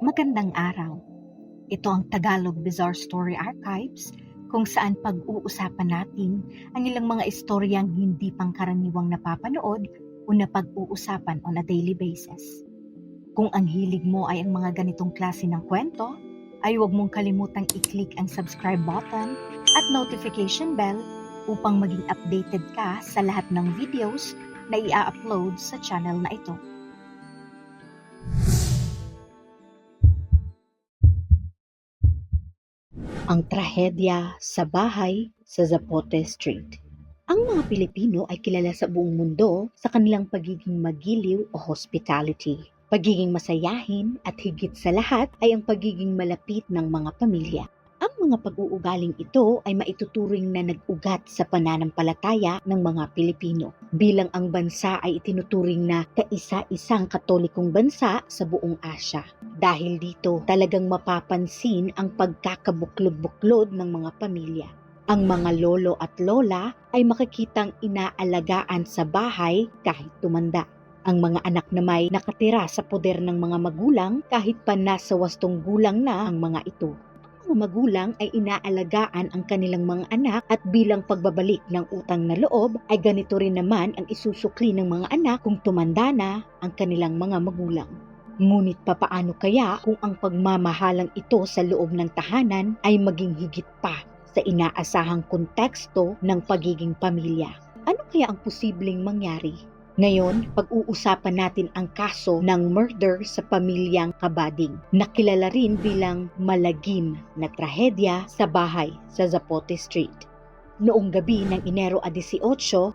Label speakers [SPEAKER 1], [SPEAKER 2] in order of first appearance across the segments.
[SPEAKER 1] Magandang araw. Ito ang Tagalog Bizarre Story Archives kung saan pag-uusapan natin ang ilang mga istoryang hindi pangkaraniwang napapanood o napag-uusapan on a daily basis. Kung ang hilig mo ay ang mga ganitong klase ng kwento, ay huwag mong kalimutang i-click ang subscribe button at notification bell upang maging updated ka sa lahat ng videos na i-upload sa channel na ito. Ang trahedya sa bahay sa Zapote Street. Ang mga Pilipino ay kilala sa buong mundo sa kanilang pagiging magiliw o hospitality. Pagiging masayahin at higit sa lahat ay ang pagiging malapit ng mga pamilya. Ang mga pag-uugaling ito ay maituturing na nag-ugat sa pananampalataya ng mga Pilipino bilang ang bansa ay itinuturing na kaisa-isang katolikong bansa sa buong Asya. Dahil dito, talagang mapapansin ang pagkakabuklod-buklod ng mga pamilya. Ang mga lolo at lola ay makikitang inaalagaan sa bahay kahit tumanda. Ang mga anak na may nakatira sa poder ng mga magulang kahit pa nasa wastong gulang na ang mga ito. Ang mga magulang ay inaalagaan ang kanilang mga anak at bilang pagbabalik ng utang na loob ay ganito rin naman ang isusukli ng mga anak kung tumanda na ang kanilang mga magulang. Ngunit papaano kaya kung ang pagmamahalang ito sa loob ng tahanan ay maging higit pa sa inaasahang konteksto ng pagiging pamilya? Ano kaya ang posibleng mangyari? Ngayon, pag-uusapan natin ang kaso ng murder sa pamilyang Cabading, na kilala rin bilang malagim na trahedya sa bahay sa Zapote Street. Noong gabi ng Enero 18,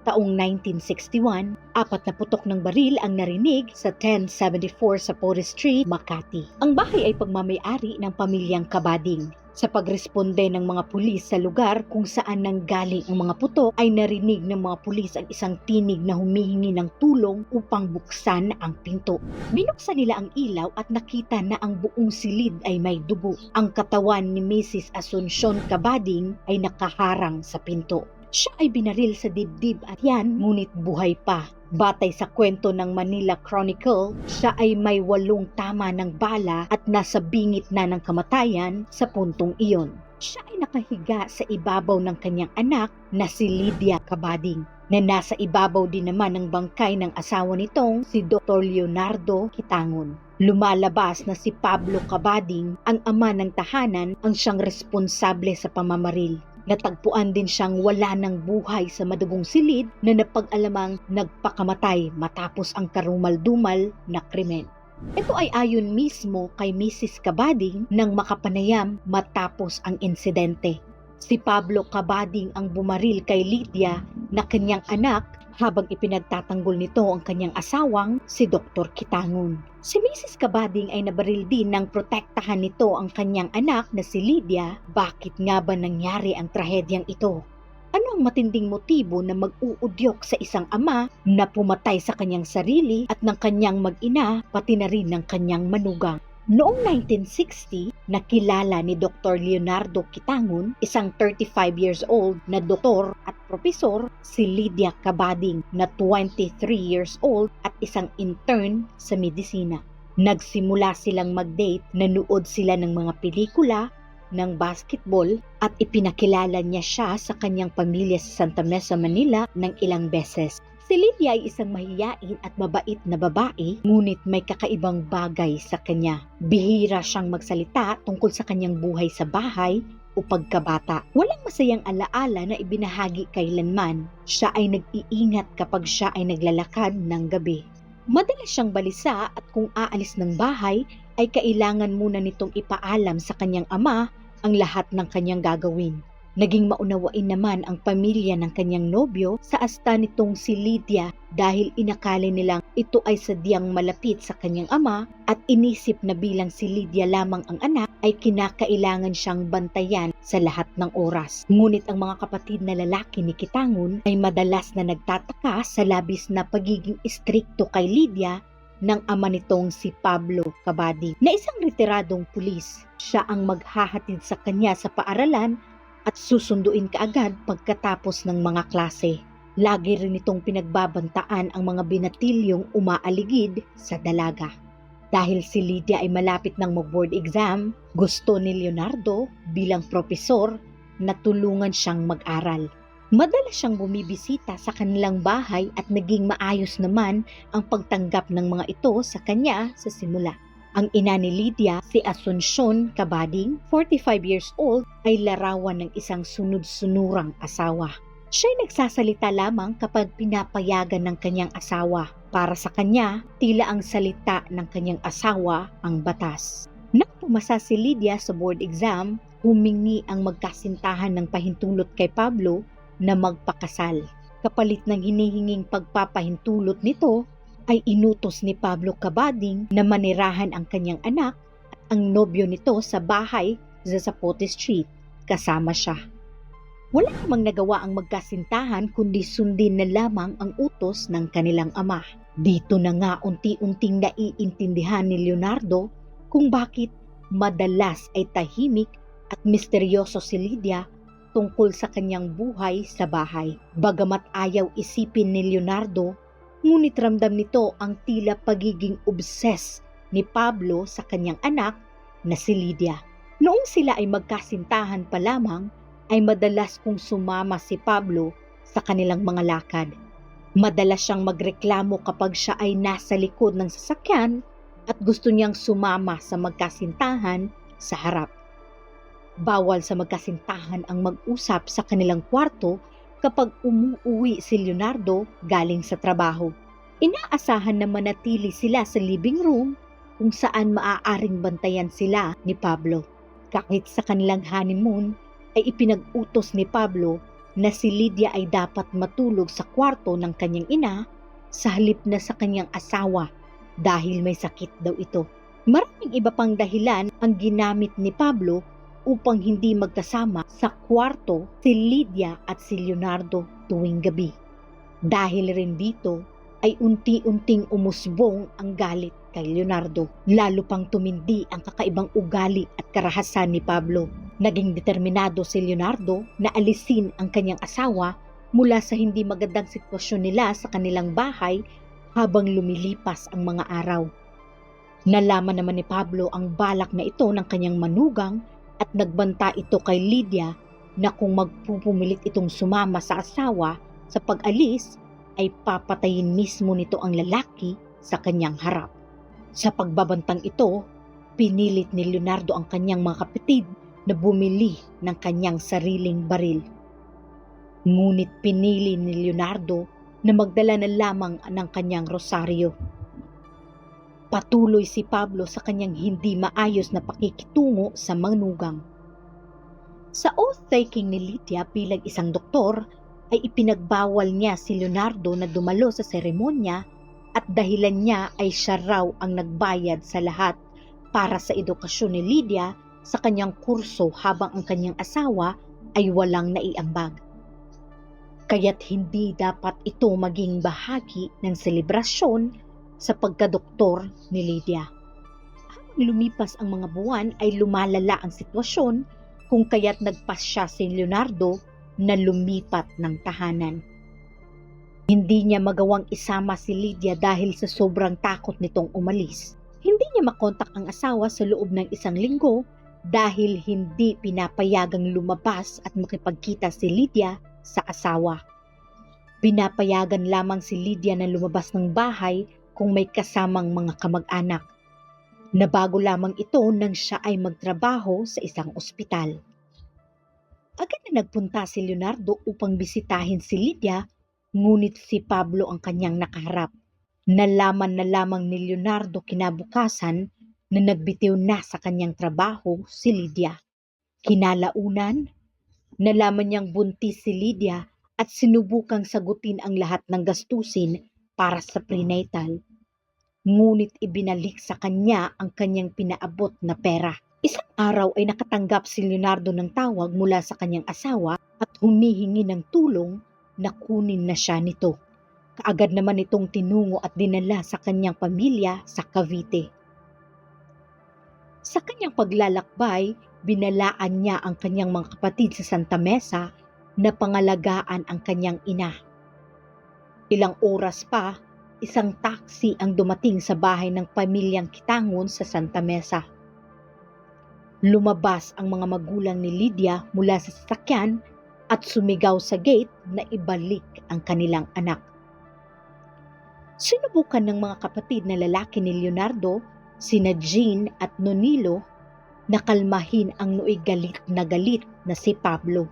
[SPEAKER 1] taong 1961, 4 na putok ng baril ang narinig sa 1074 Zapote Street, Makati. Ang bahay ay pagmamay-ari ng pamilyang Cabading. Sa pagresponde ng mga pulis sa lugar kung saan nanggaling ang mga putok, ay narinig ng mga pulis ang isang tinig na humihingi ng tulong upang buksan ang pinto. Binuksan nila ang ilaw at nakita na ang buong silid ay may dugo. Ang katawan ni Mrs. Asuncion Cabading ay nakaharang sa pinto. Siya ay binaril sa dibdib at yan, ngunit buhay pa. Batay sa kwento ng Manila Chronicle, siya ay may 8 tama ng bala at nasa bingit na ng kamatayan sa puntong iyon. Siya ay nakahiga sa ibabaw ng kanyang anak na si Lydia Cabading, na nasa ibabaw din naman ng bangkay ng asawa nitong si Dr. Leonardo Quitangon. Lumalabas na si Pablo Cabading, ang ama ng tahanan, ang siyang responsable sa pamamaril. Natagpuan din siyang wala ng buhay sa madugong silid na napag-alamang nagpakamatay matapos ang karumal-dumal na krimen. Ito ay ayon mismo kay Mrs. Cabading nang makapanayam matapos ang insidente. Si Pablo Cabading ang bumaril kay Lydia na kanyang anak habang ipinagtatanggol nito ang kanyang asawang si Dr. Quitangon. Si Mrs. Cabading ay nabaril din nang protektahan nito ang kanyang anak na si Lydia. Bakit nga ba nangyari ang trahedyang ito? Ano ang matinding motibo na mag-uudyok sa isang ama na pumatay sa kanyang sarili at ng kanyang mag-ina pati na rin ng kanyang manugang? Noong 1960, nakilala ni Dr. Leonardo Quitangon, isang 35 years old na doktor at propesor, si Lydia Cabading na 23 years old at isang intern sa medisina. Nagsimula silang mag-date, nanood sila ng mga pelikula, ng basketball at ipinakilala niya siya sa kanyang pamilya sa Santa Mesa, Manila ng ilang beses. Si Lydia ay isang mahiyain at mabait na babae, ngunit may kakaibang bagay sa kanya. Bihira siyang magsalita tungkol sa kanyang buhay sa bahay o pagkabata. Walang masayang alaala na ibinahagi kailanman. Siya ay nag-iingat kapag siya ay naglalakad ng gabi. Madalas siyang balisa at kung aalis ng bahay ay kailangan muna nitong ipaalam sa kanyang ama ang lahat ng kanyang gagawin. Naging maunawain naman ang pamilya ng kanyang nobyo sa asta nitong si Lydia dahil inakala nilang ito ay sadyang malapit sa kanyang ama at inisip na bilang si Lydia lamang ang anak ay kinakailangan siyang bantayan sa lahat ng oras. Ngunit ang mga kapatid na lalaki ni Quitangon ay madalas na nagtataka sa labis na pagiging istrikto kay Lydia ng ama nitong si Pablo Cabading na isang retiradong pulis. Siya ang maghahatid sa kanya sa paaralan at susunduin kaagad pagkatapos ng mga klase. Lagi rin itong pinagbabantaan ang mga binatilyong umaaligid sa dalaga. Dahil si Lydia ay malapit ng mag-board exam, gusto ni Leonardo bilang propesor na tulungan siyang mag-aral. Madalas siyang bumibisita sa kanilang bahay at naging maayos naman ang pagtanggap ng mga ito sa kanya sa simula. Ang ina ni Lydia, si Asuncion Cabading, 45 years old, ay larawan ng isang sunod-sunurang asawa. Siya'y nagsasalita lamang kapag pinapayagan ng kanyang asawa. Para sa kanya, tila ang salita ng kanyang asawa ang batas. Nang pumasa si Lydia sa board exam, humingi ang magkasintahan ng pahintulot kay Pablo na magpakasal. Kapalit ng hinihinging pagpapahintulot nito, ay inutos ni Pablo Cabading na manirahan ang kanyang anak at ang nobyo nito sa bahay sa Zapote Street. Kasama siya. Wala namang nagawa ang magkasintahan kundi sundin na lamang ang utos ng kanilang ama. Dito na nga unti-unting naiintindihan ni Leonardo kung bakit madalas ay tahimik at misteryoso si Lydia tungkol sa kanyang buhay sa bahay. Bagamat ayaw isipin ni Leonardo, ngunit ramdam nito ang tila pagiging obses ni Pablo sa kanyang anak na si Lydia. Noong sila ay magkasintahan pa lamang, ay madalas kong sumama si Pablo sa kanilang mga lakad. Madalas siyang magreklamo kapag siya ay nasa likod ng sasakyan at gusto niyang sumama sa magkasintahan sa harap. Bawal sa magkasintahan ang mag-usap sa kanilang kwarto kapag umuuwi si Leonardo galing sa trabaho. Inaasahan na manatili sila sa living room kung saan maaaring bantayan sila ni Pablo. Kahit sa kanilang honeymoon ay ipinag-utos ni Pablo na si Lydia ay dapat matulog sa kwarto ng kanyang ina sa halip na sa kanyang asawa dahil may sakit daw ito. Maraming iba pang dahilan ang ginamit ni Pablo upang hindi magkasama sa kwarto si Lydia at si Leonardo tuwing gabi. Dahil rin dito ay unti-unting umusbong ang galit kay Leonardo. Lalo pang tumindi ang kakaibang ugali at karahasan ni Pablo. Naging determinado si Leonardo na alisin ang kanyang asawa mula sa hindi magandang sitwasyon nila sa kanilang bahay habang lumilipas ang mga araw. Nalaman naman ni Pablo ang balak na ito ng kanyang manugang at nagbanta ito kay Lydia na kung magpupumilit itong sumama sa asawa sa pag-alis ay papatayin mismo nito ang lalaki sa kanyang harap. Sa pagbabantang ito, pinilit ni Leonardo ang kanyang mga kapatid na bumili ng kanyang sariling baril. Ngunit pinili ni Leonardo na magdala na lamang ng kanyang rosaryo. Patuloy si Pablo sa kanyang hindi maayos na pakikitungo sa manugang. Sa oath-taking ni Lydia bilang isang doktor, ay ipinagbawal niya si Leonardo na dumalo sa seremonya at dahilan niya ay siya raw ang nagbayad sa lahat para sa edukasyon ni Lydia sa kanyang kurso habang ang kanyang asawa ay walang naiambag. Kaya't hindi dapat ito maging bahagi ng selebrasyon sa pagkadoktor ni Lydia. Habang lumipas ang mga buwan ay lumalala ang sitwasyon kung kaya't nagpasya si Leonardo na lumipat ng tahanan. Hindi niya magawang isama si Lydia dahil sa sobrang takot nitong umalis. Hindi niya makontak ang asawa sa loob ng 1 linggo dahil hindi pinapayagang lumabas at makipagkita si Lydia sa asawa. Pinapayagan lamang si Lydia na lumabas ng bahay kung may kasamang mga kamag-anak. Nabago lamang ito nang siya ay magtrabaho sa isang ospital. Agad na nagpunta si Leonardo upang bisitahin si Lydia, ngunit si Pablo ang kanyang nakaharap. Nalaman na lamang ni Leonardo kinabukasan na nagbitiw na sa kanyang trabaho si Lydia. Kinalaunan, nalaman niyang buntis si Lydia at sinubukang sagutin ang lahat ng gastusin para sa prenatal. Ngunit ibinalik sa kanya ang kanyang pinaabot na pera. Isang araw ay nakatanggap si Leonardo ng tawag mula sa kanyang asawa at humihingi ng tulong na kunin na siya nito. Kaagad naman itong tinungo at dinala sa kanyang pamilya sa Cavite. Sa kanyang paglalakbay, binalaan niya ang kanyang mga kapatid sa Santa Mesa na pangalagaan ang kanyang ina. Ilang oras pa isang taxi ang dumating sa bahay ng pamilyang Kitangon sa Santa Mesa. Lumabas ang mga magulang ni Lydia mula sa sasakyan at sumigaw sa gate na ibalik ang kanilang anak. Sinubukan ng mga kapatid na lalaki ni Leonardo, sina Jean at Nonilo, na kalmahin ang nooy galit na si Pablo.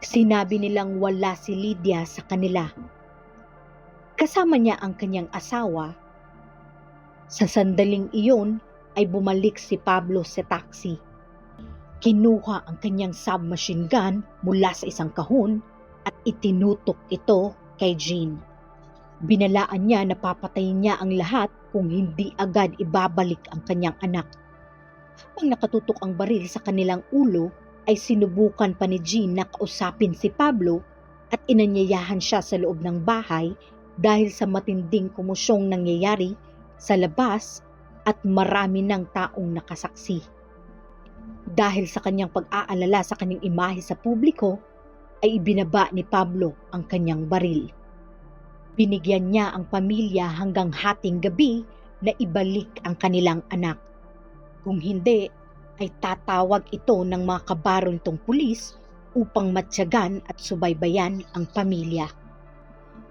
[SPEAKER 1] Sinabi nilang wala si Lydia sa kanila. Kasama niya ang kanyang asawa. Sa sandaling iyon ay bumalik si Pablo sa taxi. Kinuha ang kanyang submachine gun mula sa isang kahon at itinutok ito kay Jean. Binalaan niya na papatayin niya ang lahat kung hindi agad ibabalik ang kanyang anak. Habang nakatutok ang baril sa kanilang ulo, ay sinubukan pa ni Jean na kausapin si Pablo at inanyayahan siya sa loob ng bahay dahil sa matinding komosyong nangyayari sa labas at marami ng taong nakasaksi. Dahil sa kanyang pag-aalala sa kanyang imahe sa publiko, ay ibinaba ni Pablo ang kanyang baril. Binigyan niya ang pamilya hanggang hating gabi na ibalik ang kanilang anak. Kung hindi, ay tatawag ito ng mga kabaro nitong pulis upang matyagan at subaybayan ang pamilya.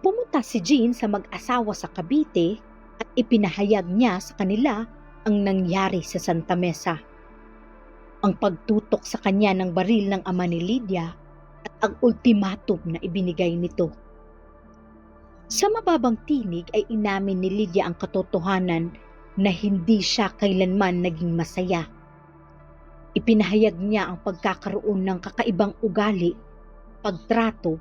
[SPEAKER 1] Pumunta si Jean sa mag-asawa sa Cavite at ipinahayag niya sa kanila ang nangyari sa Santa Mesa. Ang pagtutok sa kanya ng baril ng ama ni Lydia at ang ultimatum na ibinigay nito. Sa mababang tinig ay inamin ni Lydia ang katotohanan na hindi siya kailanman naging masaya. Ipinahayag niya ang pagkakaroon ng kakaibang ugali, pagtrato,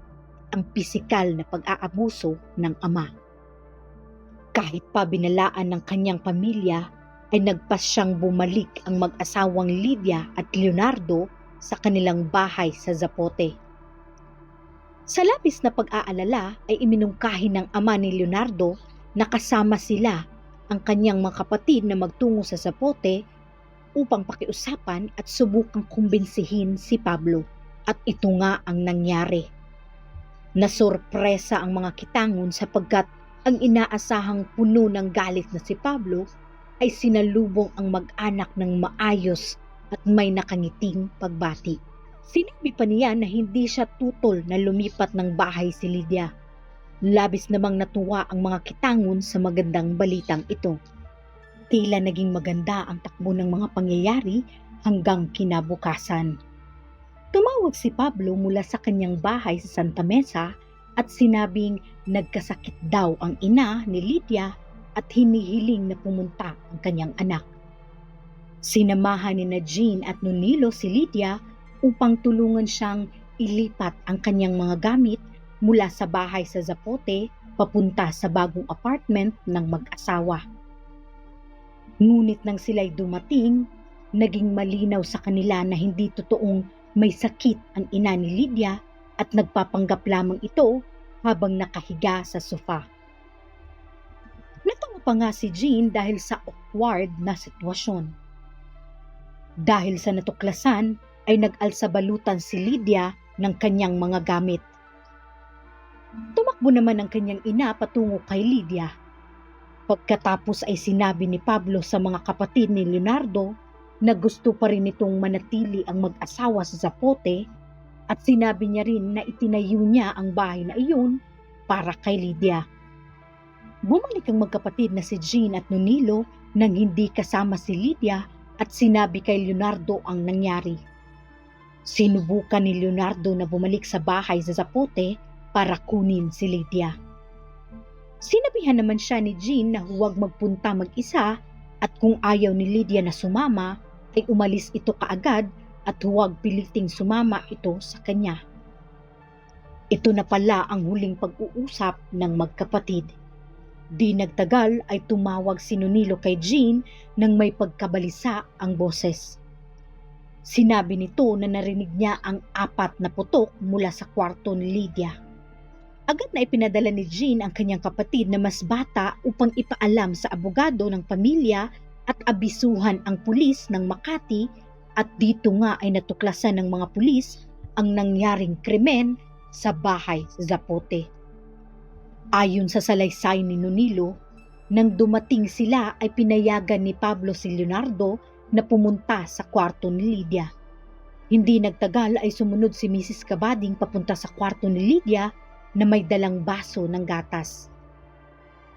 [SPEAKER 1] ang pisikal na pag-aabuso ng ama. Kahit pa binalaan ng kanyang pamilya, ay nagpasyang bumalik ang mag-asawang Lydia at Leonardo sa kanilang bahay sa Zapote. Sa labis na pag-aalala ay iminungkahi ng ama ni Leonardo na kasama sila ang kanyang mga kapatid na magtungo sa Zapote upang pakiusapan at subukang kumbinsihin si Pablo. At ito nga ang nangyari. Nasorpresa ang mga Kitangon sapagkat ang inaasahang puno ng galit na si Pablo ay sinalubong ang mag-anak ng maayos at may nakangiting pagbati. Sinabi pa niya na hindi siya tutol na lumipat ng bahay si Lydia. Labis namang natuwa ang mga Kitangon sa magandang balitang ito. Tila naging maganda ang takbo ng mga pangyayari hanggang kinabukasan. Tumawag si Pablo mula sa kanyang bahay sa Santa Mesa at sinabing nagkasakit daw ang ina ni Lydia at hinihiling na pumunta ang kanyang anak. Sinamahan ni Jean at Nonilo si Lydia upang tulungan siyang ilipat ang kanyang mga gamit mula sa bahay sa Zapote papunta sa bagong apartment ng mag-asawa. Ngunit nang sila'y dumating, naging malinaw sa kanila na hindi totoong may sakit ang ina ni Lydia at nagpapanggap lamang ito habang nakahiga sa sofa. Natawa pa nga si Jean dahil sa awkward na sitwasyon. Dahil sa natuklasan ay nag-alsabalutan si Lydia ng kanyang mga gamit. Tumakbo naman ang kanyang ina patungo kay Lydia. Pagkatapos ay sinabi ni Pablo sa mga kapatid ni Leonardo na gusto pa rin itong manatili ang mag-asawa sa Zapote at sinabi niya rin na itinayo niya ang bahay na iyon para kay Lydia. Bumalik ang magkapatid na si Jean at Nonilo nang hindi kasama si Lydia at sinabi kay Leonardo ang nangyari. Sinubukan ni Leonardo na bumalik sa bahay sa Zapote para kunin si Lydia. Sinabihan naman siya ni Jean na huwag magpunta mag-isa at kung ayaw ni Lydia na sumama ay umalis ito kaagad at huwag piliting sumama ito sa kanya. Ito na pala ang huling pag-uusap ng magkapatid. Di nagtagal ay tumawag si Nonilo kay Jean nang may pagkabalisa ang boses. Sinabi nito na narinig niya ang 4 na putok mula sa kwarto ni Lydia. Agad na ipinadala ni Jean ang kanyang kapatid na mas bata upang ipaalam sa abogado ng pamilya at abisuhan ang pulis ng Makati at dito nga ay natuklasan ng mga pulis ang nangyaring krimen sa bahay sa Zapote. Ayon sa salaysay ni Nonilo, nang dumating sila ay pinayagan ni Pablo si Leonardo na pumunta sa kwarto ni Lydia. Hindi nagtagal ay sumunod si Mrs. Cabading papunta sa kwarto ni Lydia na may dalang baso ng gatas.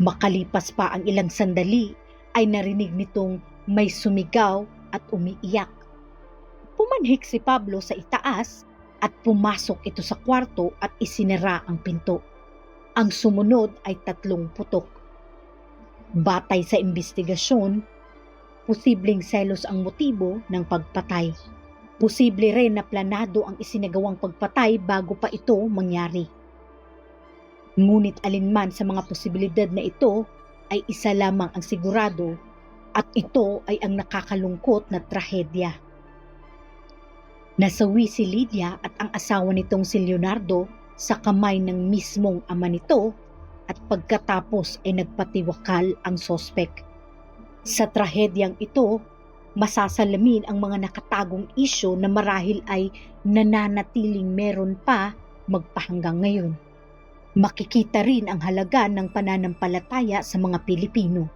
[SPEAKER 1] Makalipas pa ang ilang sandali ay narinig nitong may sumigaw at umiiyak. Pumanhik si Pablo sa itaas at pumasok ito sa kwarto at isinara ang pinto. Ang sumunod ay 3 putok. Batay sa investigasyon, posibleng selos ang motibo ng pagpatay. Posible rin na planado ang isinagawang pagpatay bago pa ito mangyari. Ngunit alinman sa mga posibilidad na ito ay isa lamang ang sigurado at ito ay ang nakakalungkot na trahedya. Nasawi si Lydia at ang asawa nitong si Leonardo sa kamay ng mismong ama nito at pagkatapos ay nagpatiwakal ang sospek. Sa trahedyang ito, masasalamin ang mga nakatagong isyu na marahil ay nananatiling meron pa magpahanggang ngayon. Makikita rin ang halaga ng pananampalataya sa mga Pilipino.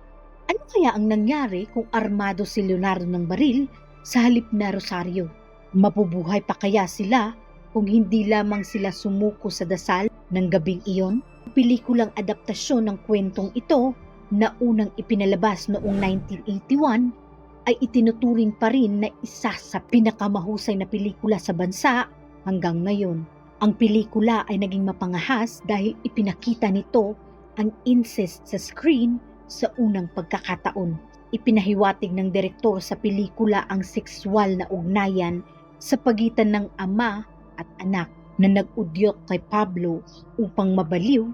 [SPEAKER 1] Ano kaya ang nangyari kung armado si Leonardo ng baril sa halip na rosaryo? Mabubuhay pa kaya sila kung hindi lamang sila sumuko sa dasal ng gabing iyon? Pelikulang adaptasyon ng kwentong ito na unang ipinalabas noong 1981 ay itinuturing pa rin na isa sa pinakamahusay na pelikula sa bansa hanggang ngayon. Ang pelikula ay naging mapangahas dahil ipinakita nito ang incest sa screen sa unang pagkakataon. Ipinahiwatig ng direktor sa pelikula ang sexual na ugnayan sa pagitan ng ama at anak na nag-udyok kay Pablo upang mabaliw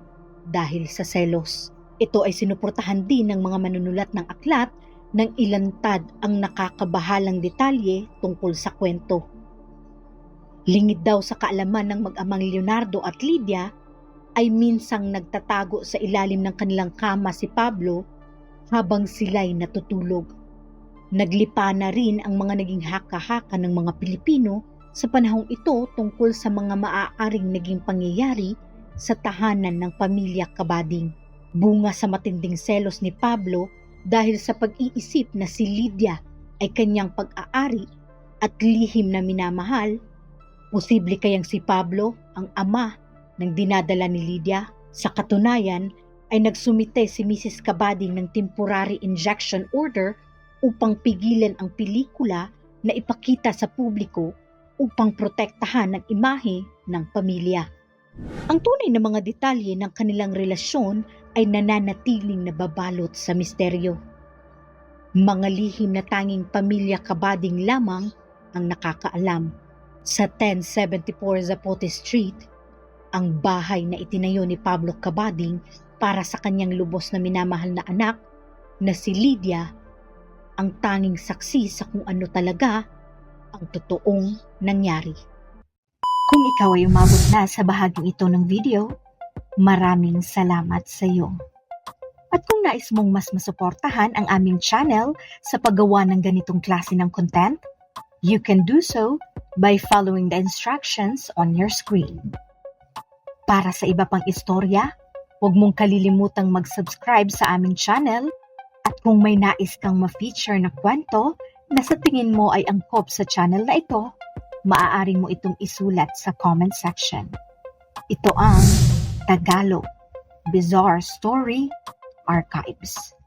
[SPEAKER 1] dahil sa selos. Ito ay sinuportahan din ng mga manunulat ng aklat nang ilantad ang nakakabahalang detalye tungkol sa kwento. Lingid daw sa kaalaman ng mag-amang Leonardo at Lydia ay minsang nagtatago sa ilalim ng kanilang kama si Pablo habang sila'y natutulog. Naglipa na rin ang mga naging haka-haka ng mga Pilipino sa panahong ito tungkol sa mga maaaring naging pangyayari sa tahanan ng pamilya Cabading. Bunga sa matinding selos ni Pablo dahil sa pag-iisip na si Lydia ay kanyang pag-aari at lihim na minamahal. Posible kayang si Pablo ang ama ng dinadala ni Lydia? Sa katunayan ay nagsumite si Mrs. Cabading ng temporary injection order upang pigilan ang pelikula na ipakita sa publiko upang protektahan ang imahe ng pamilya. Ang tunay na mga detalye ng kanilang relasyon ay nananatiling nababalot sa misteryo. Mga lihim na tanging pamilya Cabading lamang ang nakakaalam. Sa 1074 Zapote Street, ang bahay na itinayo ni Pablo Cabading para sa kanyang lubos na minamahal na anak na si Lydia, ang tanging saksi sa kung ano talaga ang totoong nangyari. Kung ikaw ay umabot na sa bahaging ito ng video, maraming salamat sa iyo. At kung nais mong mas masuportahan ang aming channel sa paggawa ng ganitong klase ng content, you can do so by following the instructions on your screen. Para sa iba pang istorya, huwag mong kalilimutang mag-subscribe sa aming channel at kung may nais kang ma-feature na kwento na sa tingin mo ay angkop sa channel na ito, maaari mo itong isulat sa comment section. Ito ang Tagalog Bizarre Story Archives.